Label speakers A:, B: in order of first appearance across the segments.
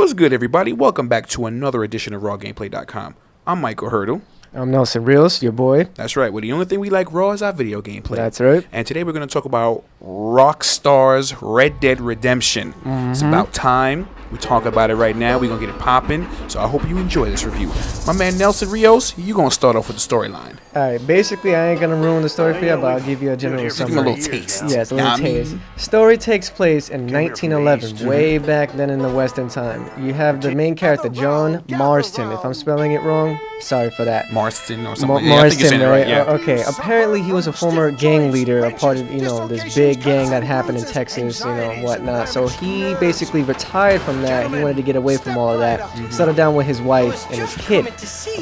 A: What's good, everybody? Welcome back to another edition of RawGameplay.com. I'm Michael Hurdle.
B: I'm Nelson Rios, your boy.
A: That's right. Well, the only thing we like raw is our video gameplay.
B: That's right.
A: And today we're going to talk about Rockstar's Red Dead Redemption. It's about time. We talk about it right now. We're going to get it popping. So I hope you enjoy this review. My man Nelson Rios, you're going to start off with the storyline.
B: Alright, basically I ain't gonna ruin the story for you, but I'll give you a general summary.
A: Give me a little taste.
B: Yes, a little taste. Story takes place in 1911, way back then in the Western time. You have the main character, John Marston. If I'm spelling it wrong, sorry for that.
A: Marston or something.
B: Marston,
A: I think you're saying it right, yeah.
B: Okay, apparently he was a former gang leader, a part of, this big gang that happened in Texas, whatnot. So he basically retired from that. He wanted to get away from all of that, settle down with his wife and his kid.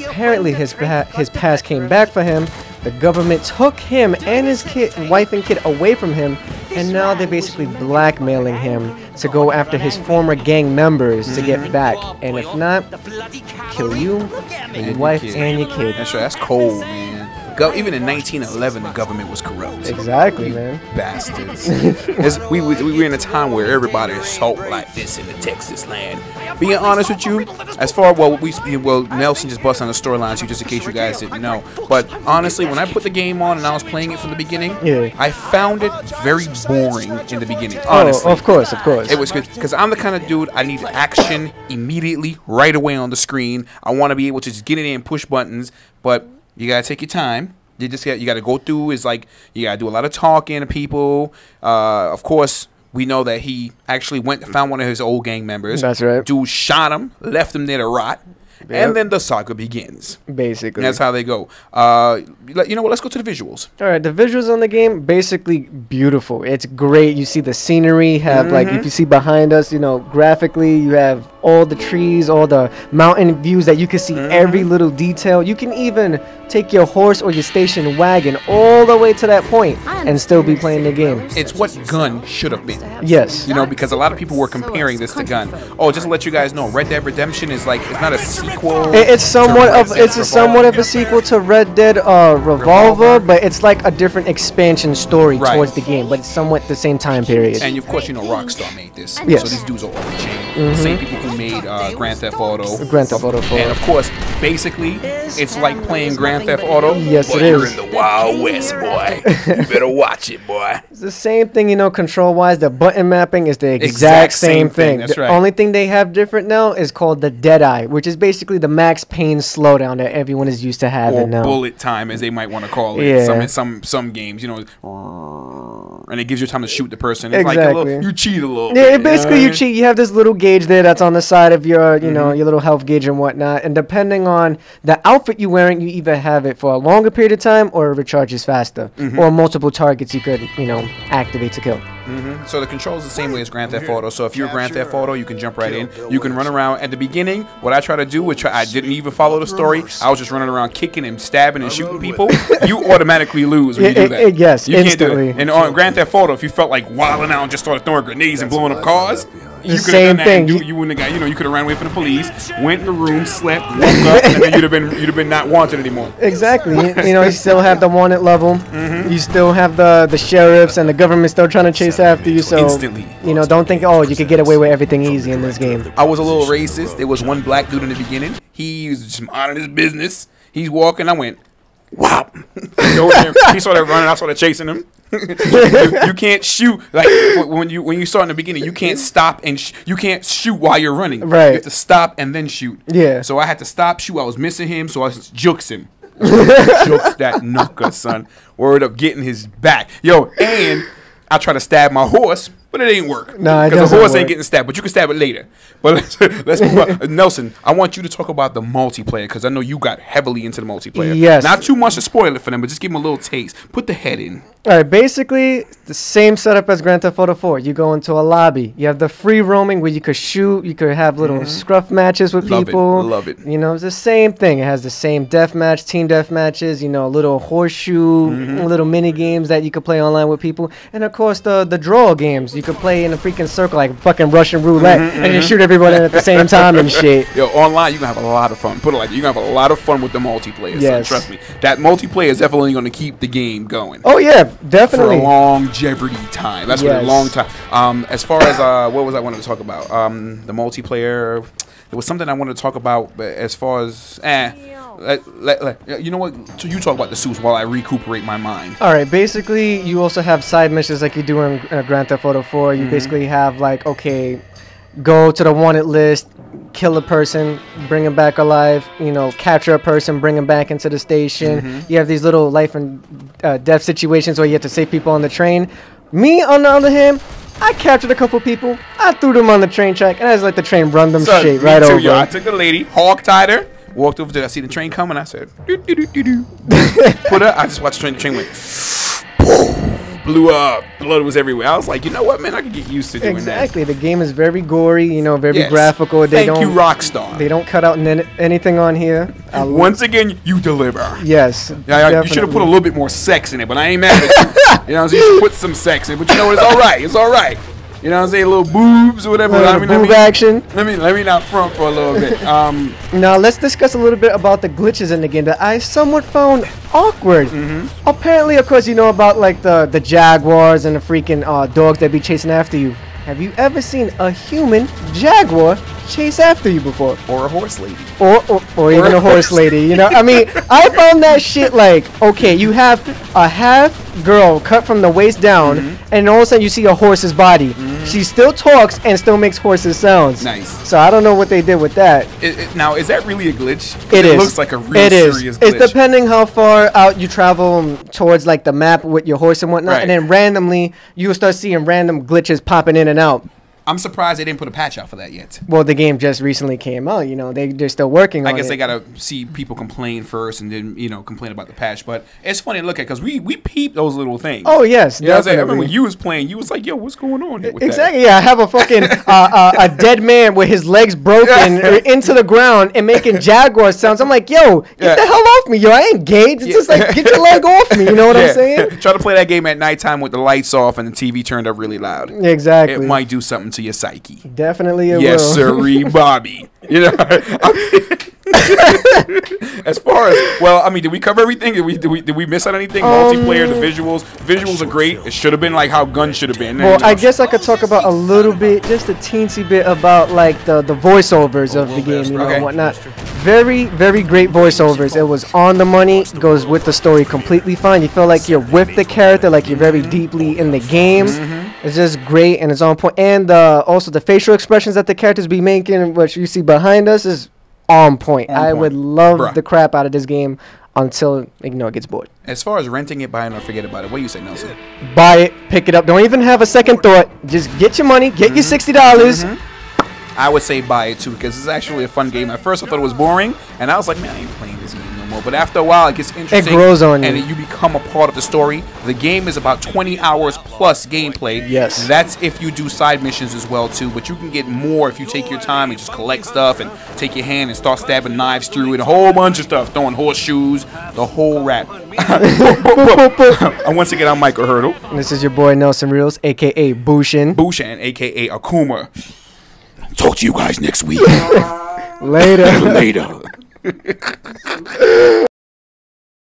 B: Apparently his past came back for him. The government took him and his wife and kid away from him, and now they're basically blackmailing him to go after his former gang members to get back. And if not, kill you, and your wife, and your kid.
A: That's right. That's cold, man. Even in 1911, the government was corrupt.
B: Exactly, man.
A: Bastards. we were in a time where everybody is talk like this in the Texas land. Being honest with you, as far Nelson just bust on the storylines just in case you guys didn't know. But honestly, when I put the game on and I was playing it from the beginning, I found it very boring in the beginning. Honestly,
B: oh, of course.
A: It was good because I'm the kind of dude I need action immediately, right away on the screen. I want to be able to just get in there and push buttons, but you gotta take your time. You gotta go through. You gotta do a lot of talking to people. Of course, we know that he actually went and found one of his old gang members.
B: That's right.
A: Dude shot him, left him there to rot. Yep. And then the saga begins.
B: Basically.
A: And that's how they go. You know what? Let's go to the visuals.
B: All right. The visuals on the game, basically beautiful. It's great. You see the scenery. If you see behind us, graphically, you have all the trees, all the mountain views that you can see every little detail. You can even take your horse or your station wagon all the way to that point and still be playing the game.
A: It's what Gun should have been.
B: Yes.
A: Because a lot of people were comparing this to Gun. Oh, just to let you guys know, Red Dead Redemption is like, it's not a sequel.
B: It's somewhat of a sequel to Red Dead Revolver, but it's like a different expansion story towards the game, but it's somewhat the same time period.
A: And of course, Rockstar made this.
B: Yes.
A: So these dudes are off the chain. Same people who made Grand Theft Auto.
B: Grand Theft Auto 4.
A: And of course, basically, it's like playing Grand Theft Auto.
B: Yes,
A: but
B: it
A: you're
B: is.
A: in the Wild West, boy. You better watch it, boy.
B: It's the same thing, control-wise. The button mapping is the exact same thing.
A: That's right.
B: The only thing they have different now is called the Deadeye, which is basically the Max Payne slowdown that everyone is used to having
A: or
B: now.
A: bullet time, as they might want to call it.
B: Yeah.
A: Some games, and it gives you time to shoot the person. It's
B: exactly.
A: like you cheat a little
B: Yeah,
A: bit.
B: basically you cheat. You have this little gauge there that's on the side of your, your little health gauge and whatnot. And depending on the outfit you're wearing, you either have it for a longer period of time or it recharges faster. Or multiple targets you could, activate to kill.
A: So the control is the same way as Grand Theft Auto. So if you're Grand Theft Auto, you can jump right in. You can run around. At the beginning, what I try to do, I didn't even follow the story. I was just running around kicking and stabbing and shooting people. You automatically lose when you do that.
B: Yes,
A: you
B: instantly.
A: Can't do it. And on Grand Theft Auto, if you felt like wilding out and just started throwing grenades and blowing up cars, you could have done that. And you wouldn't have got. You could have ran away from the police, went in the room, slept, woke up, and then you'd have been not wanted anymore.
B: Exactly. You still have the wanted level. You still have the sheriffs and the government still trying to chase after you. So
A: instantly.
B: Don't think you could get away with everything easy in this game.
A: I was a little racist. There was one black dude in the beginning. He was just minding his business. He's walking. I went, wow. He started running. I started chasing him. You can't shoot like when you start in the beginning. You can't stop and you can't shoot while you're running.
B: Right.
A: You have to stop and then shoot.
B: Yeah.
A: So I had to stop, shoot. I was missing him, so I just jukes him. Jukes that knucker, son. Word up, getting his back. And I try to stab my horse, but it ain't work.
B: Nah,
A: because the horse ain't getting stabbed, but you can stab it later. But let's move on. Nelson, I want you to talk about the multiplayer because I know you got heavily into the multiplayer.
B: Yes.
A: Not too much to spoil it for them, but just give them a little taste. Put the head in.
B: All right, basically the same setup as Grand Theft Auto 4. You go into a lobby. You have the free roaming where you could shoot. You could have little scruff matches with people.
A: Love it.
B: It's the same thing. It has the same death match, team death matches. Little horseshoe, little mini games that you could play online with people, and of course the draw games. You could play in a freaking circle like fucking Russian roulette and just shoot everyone at the same time and shit.
A: Yo, online you can have a lot of fun. Put it like you can have a lot of fun with the multiplayer.
B: Yes.
A: Son. Trust me, that multiplayer is definitely going to keep the game going.
B: Oh yeah, definitely.
A: For a longevity time. That's for a long time. As far as what was I wanted to talk about? The multiplayer. There was something I wanted to talk about, but as far as you know what? So you talk about the suits while I recuperate my mind.
B: All right. Basically, you also have side missions like you do in Grand Theft Auto 4. You basically have like, okay, go to the wanted list, kill a person, bring him back alive. You know, capture a person, bring him back into the station. You have these little life and death situations where you have to save people on the train. Me, on the other hand, I captured a couple people. I threw them on the train track, and I just let the train run them straight right over.
A: Yo, I took the lady, hog tied her, walked over to. I see the train coming. I said, doo, doo, doo, doo, doo. Put her. I just watched the train went. Blew up. Blood was everywhere. I was like, you know what, man? I could get used to doing that.
B: Exactly. The game is very gory, you know, very graphical.
A: Thank you, Rockstar.
B: They don't cut out anything on here.
A: Once again, you deliver.
B: Yes.
A: Yeah, you should have put a little bit more sex in it, but I ain't mad at you. You know what I'm saying? You should put some sex in it, but you know what? It's all right. It's all right. You know what I'm saying? Little boobs or whatever.
B: Boob action.
A: Let me not front for a little bit.
B: Now let's discuss a little bit about the glitches in the game that I somewhat found awkward. Apparently, of course, you know about like the jaguars and the freaking dogs that be chasing after you. Have you ever seen a human jaguar chase after you before?
A: Or a horse lady.
B: Or even a horse lady, you know? I mean, I found that shit like, okay, you have a half girl cut from the waist down, and all of a sudden you see a horse's body. She still talks and still makes horses sounds.
A: Nice.
B: So I don't know what they did with that.
A: Now, is that really a glitch?
B: It
A: looks like a real serious glitch.
B: It's depending how far out you travel towards like the map with your horse and whatnot, and then randomly you'll start seeing random glitches popping in and out.
A: I'm surprised they didn't put a patch out for that yet.
B: Well, the game just recently came out. You know, they're still working on it.
A: I guess they gotta see people complain first, and then complain about the patch. But it's funny to look at because we peep those little things.
B: Oh yes,
A: you know what I'm saying? I remember when you was playing, you was like, "Yo, what's going on here?" With
B: exactly.
A: That?
B: Yeah, I have a fucking a dead man with his legs broken into the ground and making jaguar sounds. I'm like, "Yo, get the hell off me, yo! I ain't gay. It's just like get your leg off me." You know what I'm saying?
A: Try to play that game at nighttime with the lights off and the TV turned up really loud.
B: Exactly.
A: It might do something to your psyche.
B: Definitely it will.
A: Yes, sirree, Bobby. You know. As far as did we cover everything? Did we miss out anything? Multiplayer, the visuals are great. It should have been like how guns should have been.
B: Well, I guess I could talk about a little bit, just a teensy bit about like the voiceovers of the game, you know, and whatnot. Very, very great voiceovers. It was on the money. Goes with the story completely fine. You feel like you're with the character, like you're very deeply in the game. It's just great and it's on point. And also the facial expressions that the characters be making, which you see behind us, is on point. I would love the crap out of this game until it gets bored.
A: As far as renting it, buying it, or forget about it, what do you say, Nelson?
B: Buy it, pick it up. Don't even have a second thought. Just get your money, get your $60.
A: I would say buy it too because it's actually a fun game. At first I thought it was boring, and I was like, man, I ain't playing this game no more. But after a while, it gets interesting.
B: It grows on you.
A: And you become a part of the story. The game is about 20 hours plus gameplay.
B: Yes.
A: That's if you do side missions as well too. But you can get more if you take your time and just collect stuff and take your hand and start stabbing knives through it. A whole bunch of stuff. Throwing horseshoes. The whole rap. And once again, I'm Michael Hurdle.
B: And this is your boy Nelson Reels, a.k.a. Bushin.
A: Bushin, a.k.a. Akuma. Talk to you guys next week.
B: Later.
A: Later.